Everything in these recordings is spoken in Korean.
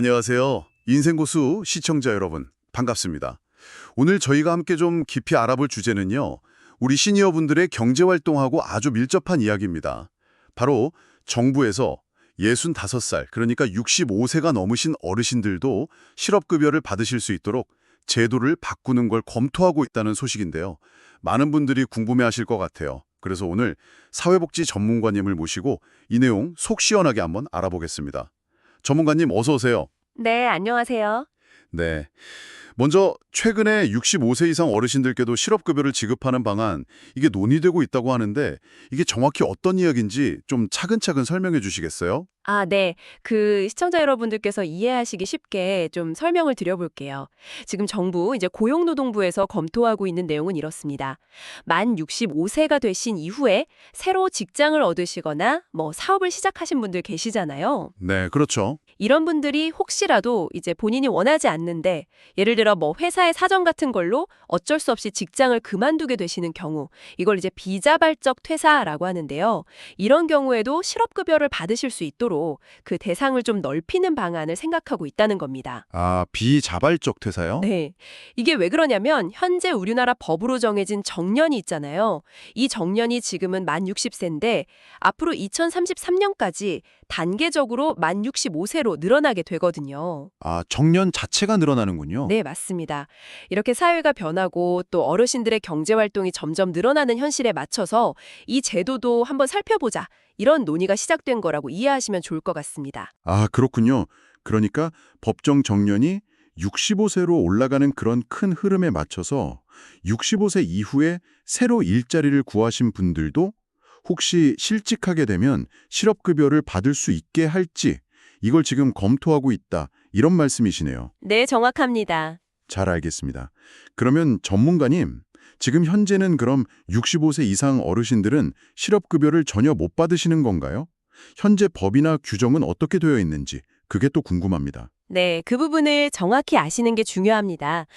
안녕하세요. 인생고수 시청자 여러분, 반갑습니다. 오늘 저희가 함께 좀 깊이 알아볼 주제는요. 우리 시니어분들의 경제활동하고 아주 밀접한 이야기입니다. 바로 정부에서 65살, 그러니까 65세가 넘으신 어르신들도 실업급여를 받으실 수 있도록 제도를 바꾸는 걸 검토하고 있다는 소식인데요. 많은 분들이 궁금해하실 것 같아요. 그래서 오늘 사회복지 전문가님을 모시고 이 내용 속 시원하게 한번 알아보겠습니다. 전문가님 어서 오세요. 네, 안녕하세요. 네. 먼저 최근에 65세 이상 어르신들께도 실업급여를 지급하는 방안, 이게 논의되고 있다고 하는데 이게 정확히 어떤 이야기인지 좀 차근차근 설명해 주시겠어요? 네. 시청자 여러분들께서 이해하시기 쉽게 좀 설명을 드려볼게요. 지금 정부, 이제 고용노동부에서 검토하고 있는 내용은 이렇습니다. 만 65세가 되신 이후에 새로 직장을 얻으시거나 사업을 시작하신 분들 계시잖아요. 네, 그렇죠. 이런 분들이 혹시라도 이제 본인이 원하지 않는데 예를 들어 회사의 사정 같은 걸로 어쩔 수 없이 직장을 그만두게 되시는 경우 이걸 이제 비자발적 퇴사라고 하는데요. 이런 경우에도 실업급여를 받으실 수 있도록 그 대상을 좀 넓히는 방안을 생각하고 있다는 겁니다. 아, 비자발적 퇴사요? 네. 이게 왜 그러냐면 현재 우리나라 법으로 정해진 정년이 있잖아요. 이 정년이 지금은 만 60세인데 앞으로 2033년까지 단계적으로 만 65세로 늘어나게 되거든요. 아, 정년 자체가 늘어나는군요. 네, 맞습니다. 이렇게 사회가 변하고 또 어르신들의 경제활동이 점점 늘어나는 현실에 맞춰서 이 제도도 한번 살펴보자. 이런 논의가 시작된 거라고 이해하시면 좋을 것 같습니다. 아, 그렇군요. 그러니까 법정 정년이 65세로 올라가는 그런 큰 흐름에 맞춰서 65세 이후에 새로 일자리를 구하신 분들도 혹시 실직하게 되면 실업급여를 받을 수 있게 할지 이걸 지금 검토하고 있다. 이런 말씀이시네요. 네, 정확합니다. 잘 알겠습니다. 그러면 전문가님, 지금 현재는 그럼 65세 이상 어르신들은 실업급여를 전혀 못 받으시는 건가요? 현재 법이나 규정은 어떻게 되어 있는지 그게 또 궁금합니다. 네, 그 부분을 정확히 아시는 게 중요합니다.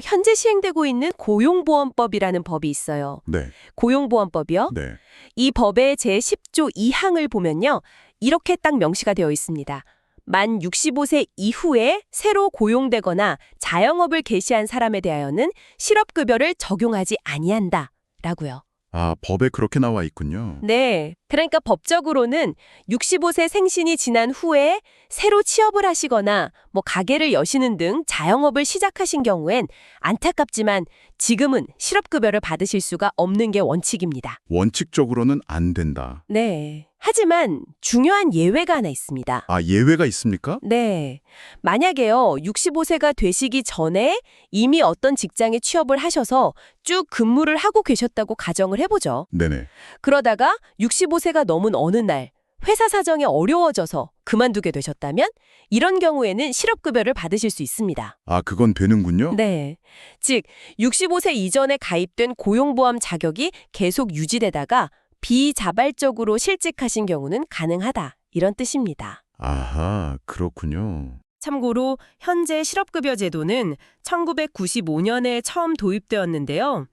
현재 시행되고 있는 고용보험법이라는 법이 있어요. 네, 고용보험법이요? 네. 이 법의 제10조 2항을 보면요. 이렇게 딱 명시가 되어 있습니다. 만 65세 이후에 새로 고용되거나 자영업을 개시한 사람에 대하여는 실업급여를 적용하지 아니한다. 라고요. 아, 법에 그렇게 나와 있군요. 네. 그러니까 법적으로는 65세 생신이 지난 후에 새로 취업을 하시거나 가게를 여시는 등 자영업을 시작하신 경우엔 안타깝지만 지금은 실업급여를 받으실 수가 없는 게 원칙입니다. 원칙적으로는 안 된다. 네. 하지만 중요한 예외가 하나 있습니다. 아, 예외가 있습니까? 네. 만약에요, 65세가 되시기 전에 이미 어떤 직장에 취업을 하셔서 쭉 근무를 하고 계셨다고 가정을 해보죠. 네네. 그러다가 65세가 넘은 어느 날 회사 사정이 어려워져서 그만두게 되셨다면 이런 경우에는 실업급여를 받으실 수 있습니다. 아, 그건 되는군요? 네. 즉, 65세 이전에 가입된 고용보험 자격이 계속 유지되다가 비자발적으로 실직하신 경우는 가능하다. 이런 뜻입니다. 아하, 그렇군요. 참고로 현재 실업급여 제도는 1995년에 처음 도입되었는데요.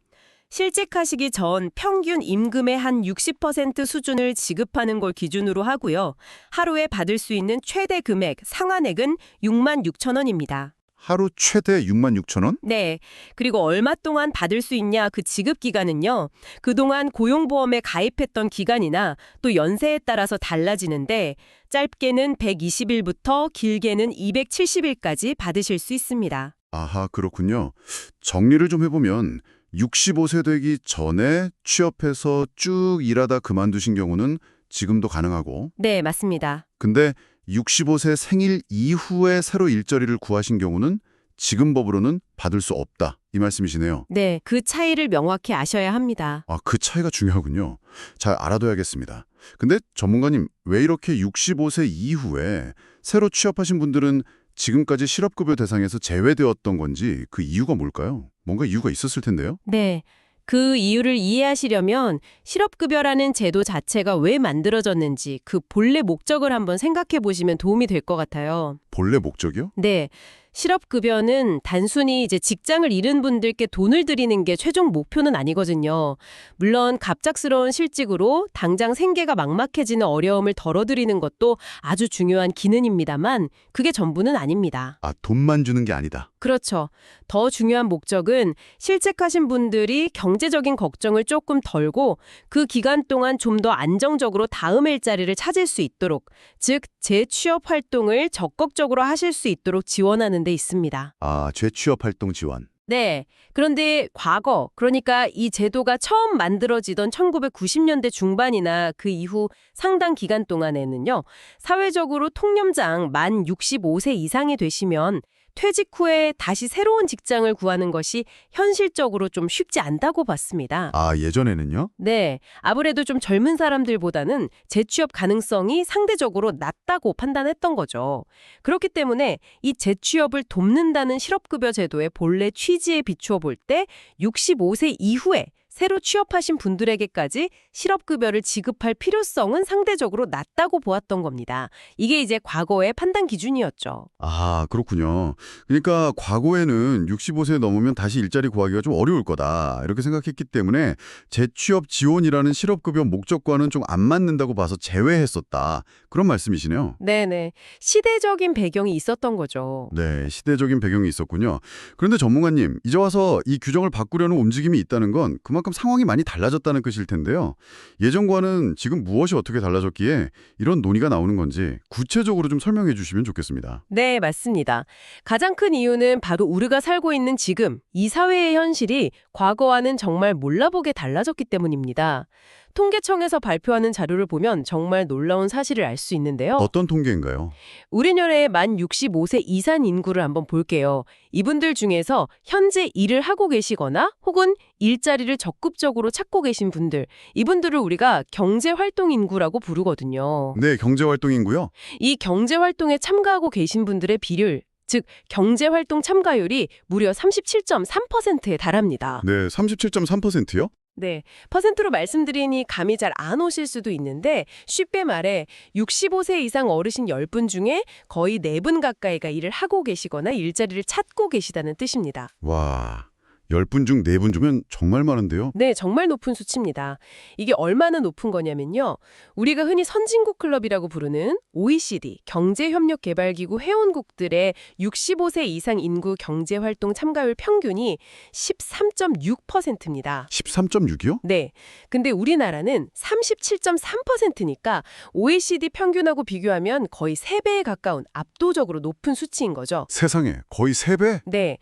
실직하시기 전 평균 임금의 한 60% 수준을 지급하는 걸 기준으로 하고요. 하루에 받을 수 있는 최대 금액, 상한액은 6만 6천 원입니다. 하루 최대 6만 6천 원? 네. 그리고 얼마 동안 받을 수 있냐 그 지급 기간은요. 그동안 고용보험에 가입했던 기간이나 또 연세에 따라서 달라지는데 짧게는 120일부터 길게는 270일까지 받으실 수 있습니다. 아하, 그렇군요. 정리를 좀 해보면 65세 되기 전에 취업해서 쭉 일하다 그만두신 경우는 지금도 가능하고, 네, 맞습니다. 근데 65세 생일 이후에 새로 일자리를 구하신 경우는 지금 법으로는 받을 수 없다. 이 말씀이시네요. 네, 그 차이를 명확히 아셔야 합니다. 아, 그 차이가 중요하군요. 잘 알아둬야겠습니다. 근데 전문가님, 왜 이렇게 65세 이후에 새로 취업하신 분들은 지금까지 실업급여 대상에서 제외되었던 건지 그 이유가 뭘까요? 뭔가 이유가 있었을 텐데요. 네. 그 이유를 이해하시려면 실업급여라는 제도 자체가 왜 만들어졌는지 그 본래 목적을 한번 생각해 보시면 도움이 될 것 같아요. 본래 목적이요? 네. 실업급여는 단순히 이제 직장을 잃은 분들께 돈을 드리는 게 최종 목표는 아니거든요. 물론 갑작스러운 실직으로 당장 생계가 막막해지는 어려움을 덜어드리는 것도 아주 중요한 기능입니다만 그게 전부는 아닙니다. 아, 돈만 주는 게 아니다. 그렇죠. 더 중요한 목적은 실직하신 분들이 경제적인 걱정을 조금 덜고 그 기간 동안 좀 더 안정적으로 다음 일자리를 찾을 수 있도록, 즉 재취업 활동을 적극적으로 하실 수 있도록 지원하는 데 있습니다. 아, 재취업 활동 지원. 네. 그런데 과거, 그러니까 이 제도가 처음 만들어지던 1990년대 중반이나 그 이후 상당 기간 동안에는요, 사회적으로 통념장 만 65세 이상이 되시면 퇴직 후에 다시 새로운 직장을 구하는 것이 현실적으로 좀 쉽지 않다고 봤습니다. 아, 예전에는요? 네. 아무래도 좀 젊은 사람들보다는 재취업 가능성이 상대적으로 낮다고 판단했던 거죠. 그렇기 때문에 이 재취업을 돕는다는 실업급여 제도의 본래 취지에 비추어 볼 때 65세 이후에 새로 취업하신 분들에게까지 실업급여를 지급할 필요성은 상대적으로 낮다고 보았던 겁니다. 이게 이제 과거의 판단 기준이었죠. 아, 그렇군요. 그러니까 과거에는 65세 넘으면 다시 일자리 구하기가 좀 어려울 거다. 이렇게 생각했기 때문에 재취업 지원이라는 실업급여 목적과는 좀 안 맞는다고 봐서 제외했었다. 그런 말씀이시네요. 네네. 시대적인 배경이 있었던 거죠. 네, 시대적인 배경이 있었군요. 그런데 전문가님, 이제 와서 이 규정을 바꾸려는 움직임이 있다는 건 그만큼 상황이 많이 달라졌다는 뜻일 텐데요. 예전과는 지금 무엇이 어떻게 달라졌기에 이런 논의가 나오는 건지 구체적으로 좀 설명해 주시면 좋겠습니다. 네, 맞습니다. 가장 큰 이유는 바로 우리가 살고 있는 지금 이 사회의 현실이 과거와는 정말 몰라보게 달라졌기 때문입니다. 통계청에서 발표하는 자료를 보면 정말 놀라운 사실을 알 수 있는데요. 어떤 통계인가요? 우리나라의 만 65세 이상 인구를 한번 볼게요. 이분들 중에서 현재 일을 하고 계시거나 혹은 일자리를 적극적으로 찾고 계신 분들, 이분들을 우리가 경제활동 인구라고 부르거든요. 네, 경제활동 인구요? 이 경제활동에 참가하고 계신 분들의 비율, 즉 경제활동 참가율이 무려 37.3%에 달합니다. 네, 37.3%요? 네, 퍼센트로 말씀드리니 감이 잘 안 오실 수도 있는데 쉽게 말해 65세 이상 어르신 10분 중에 거의 4분 가까이가 일을 하고 계시거나 일자리를 찾고 계시다는 뜻입니다. 와, 10분 중 4분 주면 정말 많은데요? 네, 정말 높은 수치입니다. 이게 얼마나 높은 거냐면요. 우리가 흔히 선진국 클럽이라고 부르는 OECD, 경제협력개발기구 회원국들의 65세 이상 인구 경제활동 참가율 평균이 13.6%입니다. 13.6이요? 네. 근데 우리나라는 37.3%니까 OECD 평균하고 비교하면 거의 3배에 가까운 압도적으로 높은 수치인 거죠. 세상에, 거의 3배? 네.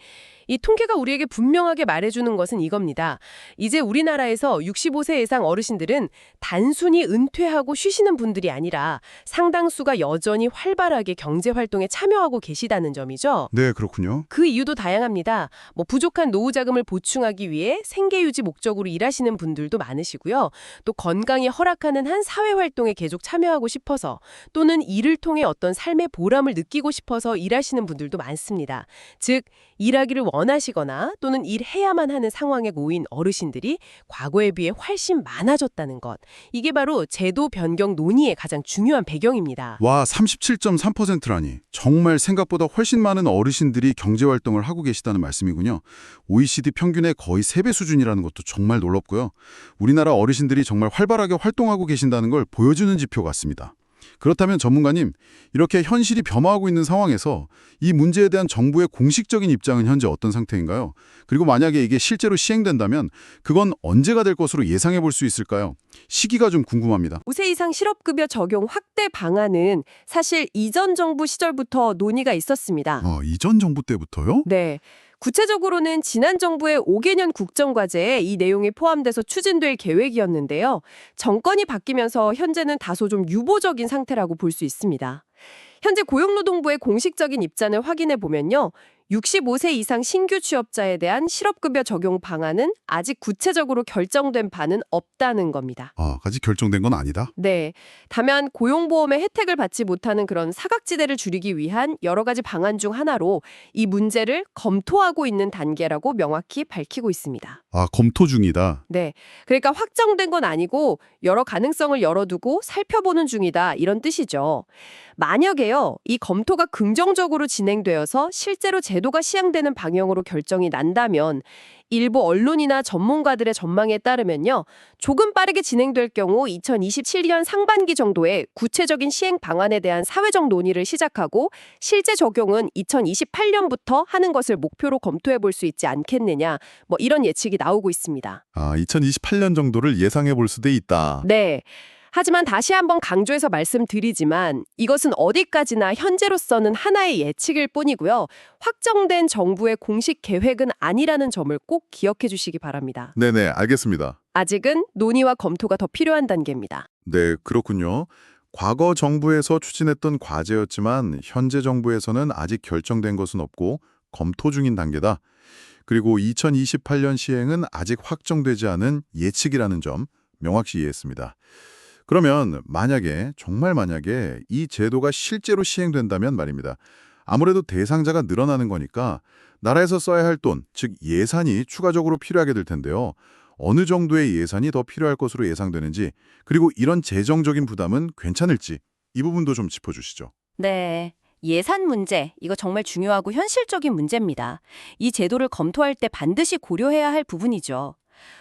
이 통계가 우리에게 분명하게 말해주는 것은 이겁니다. 이제 우리나라에서 65세 이상 어르신들은 단순히 은퇴하고 쉬시는 분들이 아니라 상당수가 여전히 활발하게 경제활동에 참여하고 계시다는 점이죠. 네, 그렇군요. 그 이유도 다양합니다. 부족한 노후 자금을 보충하기 위해 생계 유지 목적으로 일하시는 분들도 많으시고요. 또 건강이 허락하는 한 사회 활동에 계속 참여하고 싶어서 또는 이를 통해 어떤 삶의 보람을 느끼고 싶어서 일하시는 분들도 많습니다. 즉, 일하기를 원하시거나 또는 일해야만 하는 상황에 놓인 어르신들이 과거에 비해 훨씬 많아졌다는 것. 이게 바로 제도 변경 논의의 가장 중요한 배경입니다. 와, 37.3%라니. 정말 생각보다 훨씬 많은 어르신들이 경제활동을 하고 계시다는 말씀이군요. OECD 평균의 거의 3배 수준이라는 것도 정말 놀랍고요. 우리나라 어르신들이 정말 활발하게 활동하고 계신다는 걸 보여주는 지표 같습니다. 그렇다면 전문가님, 이렇게 현실이 변화하고 있는 상황에서 이 문제에 대한 정부의 공식적인 입장은 현재 어떤 상태인가요? 그리고 만약에 이게 실제로 시행된다면 그건 언제가 될 것으로 예상해 볼 수 있을까요? 시기가 좀 궁금합니다. 5세 이상 실업급여 적용 확대 방안은 사실 이전 정부 시절부터 논의가 있었습니다. 이전 정부 때부터요? 네. 구체적으로는 지난 정부의 5개년 국정과제에 이 내용이 포함돼서 추진될 계획이었는데요. 정권이 바뀌면서 현재는 다소 좀 유보적인 상태라고 볼 수 있습니다. 현재 고용노동부의 공식적인 입장을 확인해 보면요. 65세 이상 신규 취업자에 대한 실업급여 적용 방안은 아직 구체적으로 결정된 바는 없다는 겁니다. 아직 결정된 건 아니다. 네. 다만 고용보험의 혜택을 받지 못하는 그런 사각지대를 줄이기 위한 여러 가지 방안 중 하나로 이 문제를 검토하고 있는 단계라고 명확히 밝히고 있습니다. 검토 중이다. 네. 그러니까 확정된 건 아니고 여러 가능성을 열어두고 살펴보는 중이다 이런 뜻이죠. 만약에요, 이 검토가 긍정적으로 진행되어서 실제로 제도가 시행되는 방향으로 결정이 난다면 일부 언론이나 전문가들의 전망에 따르면요, 조금 빠르게 진행될 경우 2027년 상반기 정도에 구체적인 시행 방안에 대한 사회적 논의를 시작하고 실제 적용은 2028년부터 하는 것을 목표로 검토해 볼 수 있지 않겠느냐, 뭐 이런 예측이 나오고 있습니다. 2028년 정도를 예상해 볼 수도 있다. 네. 하지만 다시 한번 강조해서 말씀드리지만 이것은 어디까지나 현재로서는 하나의 예측일 뿐이고요. 확정된 정부의 공식 계획은 아니라는 점을 꼭 기억해 주시기 바랍니다. 네네, 알겠습니다. 아직은 논의와 검토가 더 필요한 단계입니다. 네, 그렇군요. 과거 정부에서 추진했던 과제였지만 현재 정부에서는 아직 결정된 것은 없고 검토 중인 단계다. 그리고 2028년 시행은 아직 확정되지 않은 예측이라는 점 명확히 이해했습니다. 그러면 정말 만약에 이 제도가 실제로 시행된다면 말입니다. 아무래도 대상자가 늘어나는 거니까 나라에서 써야 할 돈, 즉 예산이 추가적으로 필요하게 될 텐데요. 어느 정도의 예산이 더 필요할 것으로 예상되는지, 그리고 이런 재정적인 부담은 괜찮을지 이 부분도 좀 짚어주시죠. 네. 예산 문제, 이거 정말 중요하고 현실적인 문제입니다. 이 제도를 검토할 때 반드시 고려해야 할 부분이죠.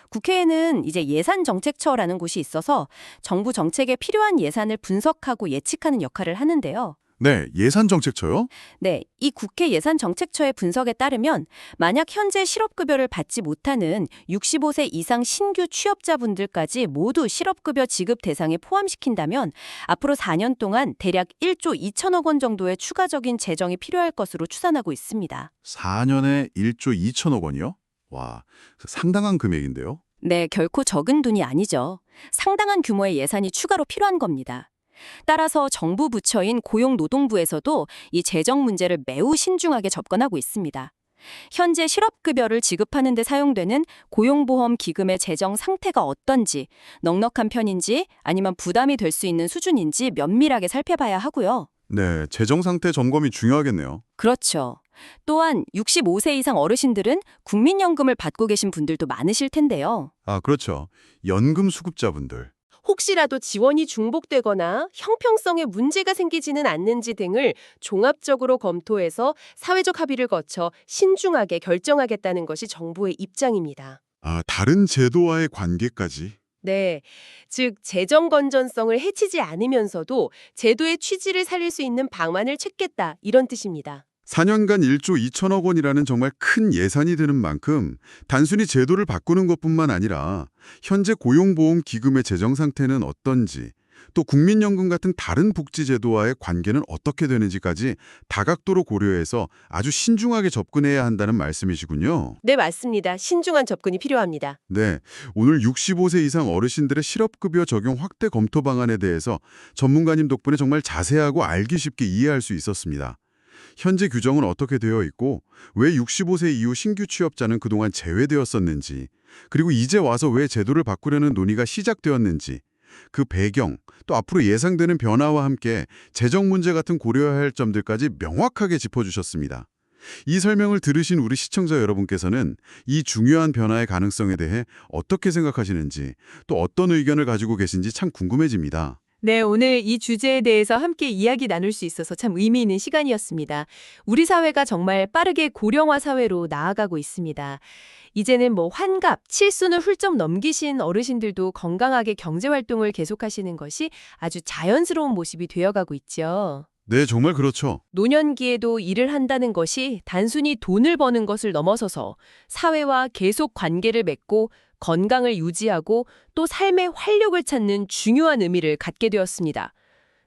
국회에는 이제 예산정책처라는 곳이 있어서 정부 정책에 필요한 예산을 분석하고 예측하는 역할을 하는데요. 네, 예산정책처요? 네, 이 국회 예산정책처의 분석에 따르면 만약 현재 실업급여를 받지 못하는 65세 이상 신규 취업자분들까지 모두 실업급여 지급 대상에 포함시킨다면 앞으로 4년 동안 대략 1조 2천억 원 정도의 추가적인 재정이 필요할 것으로 추산하고 있습니다. 4년에 1조 2천억 원이요? 와, 상당한 금액인데요. 네, 결코 적은 돈이 아니죠. 상당한 규모의 예산이 추가로 필요한 겁니다. 따라서 정부 부처인 고용노동부에서도 이 재정 문제를 매우 신중하게 접근하고 있습니다. 현재 실업급여를 지급하는 데 사용되는 고용보험 기금의 재정 상태가 어떤지, 넉넉한 편인지 아니면 부담이 될 수 있는 수준인지 면밀하게 살펴봐야 하고요. 네, 재정 상태 점검이 중요하겠네요. 그렇죠. 또한 65세 이상 어르신들은 국민연금을 받고 계신 분들도 많으실 텐데요. 그렇죠. 연금 수급자분들. 혹시라도 지원이 중복되거나 형평성에 문제가 생기지는 않는지 등을 종합적으로 검토해서 사회적 합의를 거쳐 신중하게 결정하겠다는 것이 정부의 입장입니다. 다른 제도와의 관계까지. 네, 즉 재정 건전성을 해치지 않으면서도 제도의 취지를 살릴 수 있는 방안을 찾겠다 이런 뜻입니다. 4년간 1조 2천억 원이라는 정말 큰 예산이 드는 만큼 단순히 제도를 바꾸는 것뿐만 아니라 현재 고용보험 기금의 재정 상태는 어떤지, 또 국민연금 같은 다른 복지제도와의 관계는 어떻게 되는지까지 다각도로 고려해서 아주 신중하게 접근해야 한다는 말씀이시군요. 네, 맞습니다. 신중한 접근이 필요합니다. 네, 오늘 65세 이상 어르신들의 실업급여 적용 확대 검토 방안에 대해서 전문가님 덕분에 정말 자세하고 알기 쉽게 이해할 수 있었습니다. 현재 규정은 어떻게 되어 있고 왜 65세 이후 신규 취업자는 그동안 제외되었었는지, 그리고 이제 와서 왜 제도를 바꾸려는 논의가 시작되었는지, 그 배경, 또 앞으로 예상되는 변화와 함께 재정 문제 같은 고려해야 할 점들까지 명확하게 짚어주셨습니다. 이 설명을 들으신 우리 시청자 여러분께서는 이 중요한 변화의 가능성에 대해 어떻게 생각하시는지, 또 어떤 의견을 가지고 계신지 참 궁금해집니다. 네, 오늘 이 주제에 대해서 함께 이야기 나눌 수 있어서 참 의미 있는 시간이었습니다. 우리 사회가 정말 빠르게 고령화 사회로 나아가고 있습니다. 이제는 환갑, 칠순을 훌쩍 넘기신 어르신들도 건강하게 경제활동을 계속하시는 것이 아주 자연스러운 모습이 되어가고 있죠. 네, 정말 그렇죠. 노년기에도 일을 한다는 것이 단순히 돈을 버는 것을 넘어서서 사회와 계속 관계를 맺고 건강을 유지하고 또 삶의 활력을 찾는 중요한 의미를 갖게 되었습니다.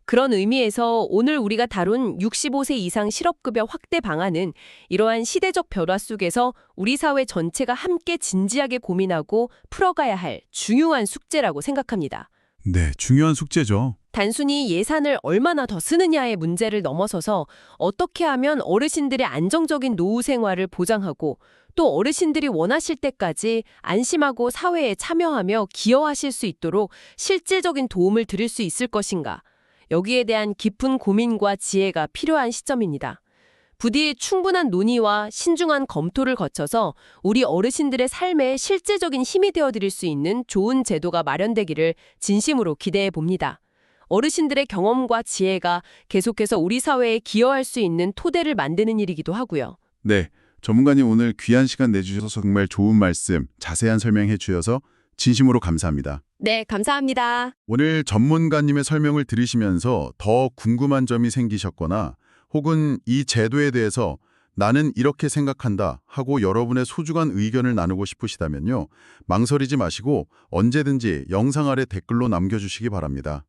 그런 의미에서 오늘 우리가 다룬 65세 이상 실업급여 확대 방안은 이러한 시대적 변화 속에서 우리 사회 전체가 함께 진지하게 고민하고 풀어가야 할 중요한 숙제라고 생각합니다. 네, 중요한 숙제죠. 단순히 예산을 얼마나 더 쓰느냐의 문제를 넘어서서 어떻게 하면 어르신들의 안정적인 노후 생활을 보장하고 또 어르신들이 원하실 때까지 안심하고 사회에 참여하며 기여하실 수 있도록 실질적인 도움을 드릴 수 있을 것인가. 여기에 대한 깊은 고민과 지혜가 필요한 시점입니다. 부디 충분한 논의와 신중한 검토를 거쳐서 우리 어르신들의 삶에 실질적인 힘이 되어드릴 수 있는 좋은 제도가 마련되기를 진심으로 기대해 봅니다. 어르신들의 경험과 지혜가 계속해서 우리 사회에 기여할 수 있는 토대를 만드는 일이기도 하고요. 네, 전문가님 오늘 귀한 시간 내주셔서 정말 좋은 말씀, 자세한 설명해 주셔서 진심으로 감사합니다. 네, 감사합니다. 오늘 전문가님의 설명을 들으시면서 더 궁금한 점이 생기셨거나 혹은 이 제도에 대해서 나는 이렇게 생각한다 하고 여러분의 소중한 의견을 나누고 싶으시다면요. 망설이지 마시고 언제든지 영상 아래 댓글로 남겨주시기 바랍니다.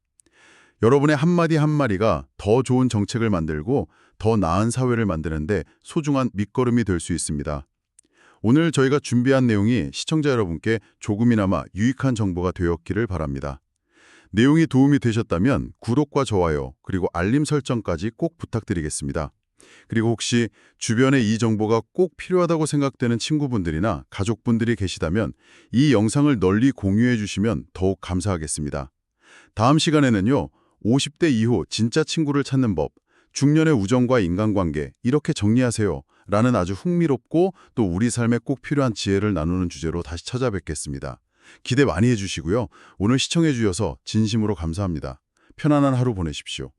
여러분의 한마디 한마디가 더 좋은 정책을 만들고 더 나은 사회를 만드는데 소중한 밑거름이 될 수 있습니다. 오늘 저희가 준비한 내용이 시청자 여러분께 조금이나마 유익한 정보가 되었기를 바랍니다. 내용이 도움이 되셨다면 구독과 좋아요 그리고 알림 설정까지 꼭 부탁드리겠습니다. 그리고 혹시 주변에 이 정보가 꼭 필요하다고 생각되는 친구분들이나 가족분들이 계시다면 이 영상을 널리 공유해 주시면 더욱 감사하겠습니다. 다음 시간에는요. 50대 이후 진짜 친구를 찾는 법, 중년의 우정과 인간관계 이렇게 정리하세요 라는 아주 흥미롭고 또 우리 삶에 꼭 필요한 지혜를 나누는 주제로 다시 찾아뵙겠습니다. 기대 많이 해주시고요. 오늘 시청해 주셔서 진심으로 감사합니다. 편안한 하루 보내십시오.